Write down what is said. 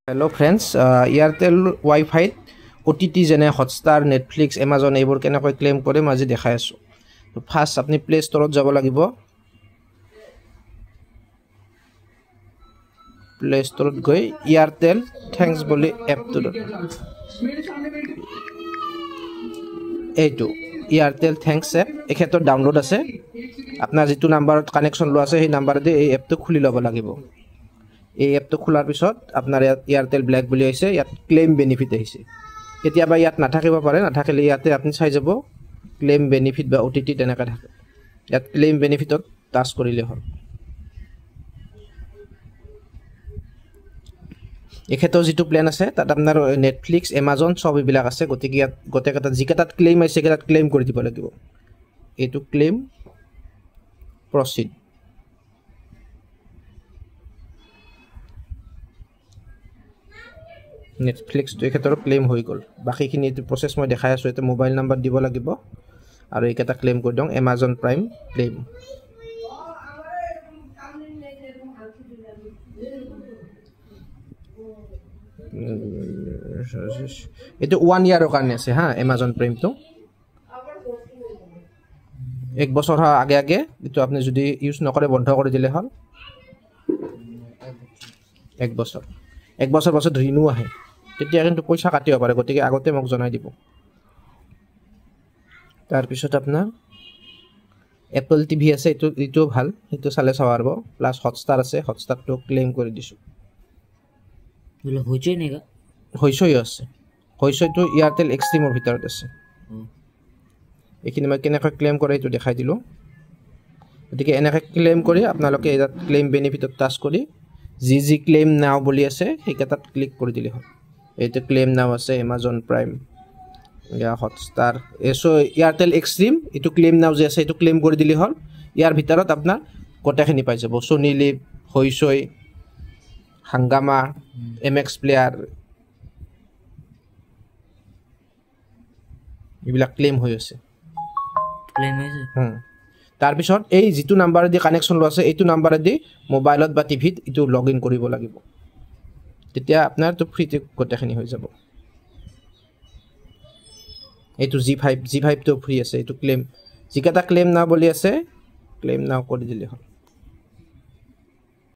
Hello friends, Airtel Wi-Fi OTT যেনে Hotstar, Netflix, Amazon এইবোৰ কেনেকৈ ক্লেম কৰে মই আজি দেখাই আছো। তো ফাৰ্স্ট আপুনি প্লে ষ্টৰত যাব লাগিব। প্লে ষ্টৰত গৈ Airtel Thanks বুলি এপটো এইটো Airtel Thanks এপ এখেতৰ ডাউনলোড আছে। আপোনাৰ যেটো নাম্বাৰত কানেকচন লোৱা আছে সেই নাম্বাৰতে এই এপটো খুলি ল'ব লাগিব। এই এপটো খোলাৰ পিছত আপোনাৰ Airtel Black বুলি আছে, ইয়াত ক্লেম বেনিফিট আহিছে। কেতিয়াবা ইয়াত নাথাকিব পাৰে, নাথাকিলে ইয়াতে আপুনি চাই যাব ক্লেম বেনিফিট বা OTT তেনেকা থাকে। ইয়াত ক্লেম বেনিফিটত টাচ কৰিলে হ'ল। এখেতৰ যেটো প্ল্যান আছে তাত আপোনাৰ Netflix, Amazon সব এইবিলাক আছে। গতিকে ইয়াত গটেকেটা জিকেটাত ক্লেম আছে কেটাত ক্লেম কৰি দিব লাগিব। এটো ক্লেম প্ৰসিড। Netflix তো এখেতৰ ক্লেম হৈ গল। বাকিখিনি এটো প্ৰসেস মই দেখাই আছো। এটো মোবাইল নাম্বাৰ দিব লাগিব আৰু একেটা ক্লেম কৰি দং Amazon Prime ক্লেম। এটো 1 ইয়াৰৰ কাৰণে আছে হা Amazon Prime তো। 1 বছৰ আগে আগে এটো আপনি যদি ইউজ নকৰে বন্ধ কৰি দিলে হল। 1 বছৰ পাছত ৰিনিউ আহে। তেতিয়া কিন্তু পইচা কাটিব পাৰে, গতিকে আগতে মোক জনাই দিব। তাৰ পিছত আপোনাৰ Apple TV আছে, এটো ভাল, এটো চালে চাব প্লাস Hotstar আছে, Hotstar তো ক্লেম কৰি দিছো। বলে হইছে নেগা হইছই আছে। হইছইটো Airtel Extreme এৰ ভিতৰত আছে। এখিনি মই কেনেকৈ ক্লেম কৰে এটো দেখাই দিলো। গতিকে এনেকৈ ক্লেম কৰি আপোনালোকে এটা ক্লেম বেনিফিটত টাচ কৰি জি ক্লেম নাও বুলি আছে সেইকেটাত ক্লিক কৰি দিলে হ'ল। এইটো ক্লেম নাও আছে Amazon Prime या Hotstar এসো Airtel Extreme এটো ক্লেম নাও যে আছে এটো ক্লেম কৰি দিলে হ'ল। ইয়াৰ ভিতৰত আপোনাৰ কটাখিনি পাই যাব। Sony Live, হইছই, হাঙ্গামা, MX Player এইবিলাক ক্লেম হৈ আছে। ক্লেম হইছে তাৰ পিছত এই যেটো নাম্বাৰ দি কানেকচন লো আছে এইটো নাম্বাৰ দি মোবাইলত বা টিভিত এটো লগইন কৰিব লাগিব। তেতিয়া আপোনাৰ তো ফ্ৰীতে কটাখিনি হৈ যাব। এইটো G5 তো ফ্ৰী আছে। এইটো ক্লেম জিকাটা ক্লেম না বুলি আছে, ক্লেম নাও কৰি দিলে হ'ল।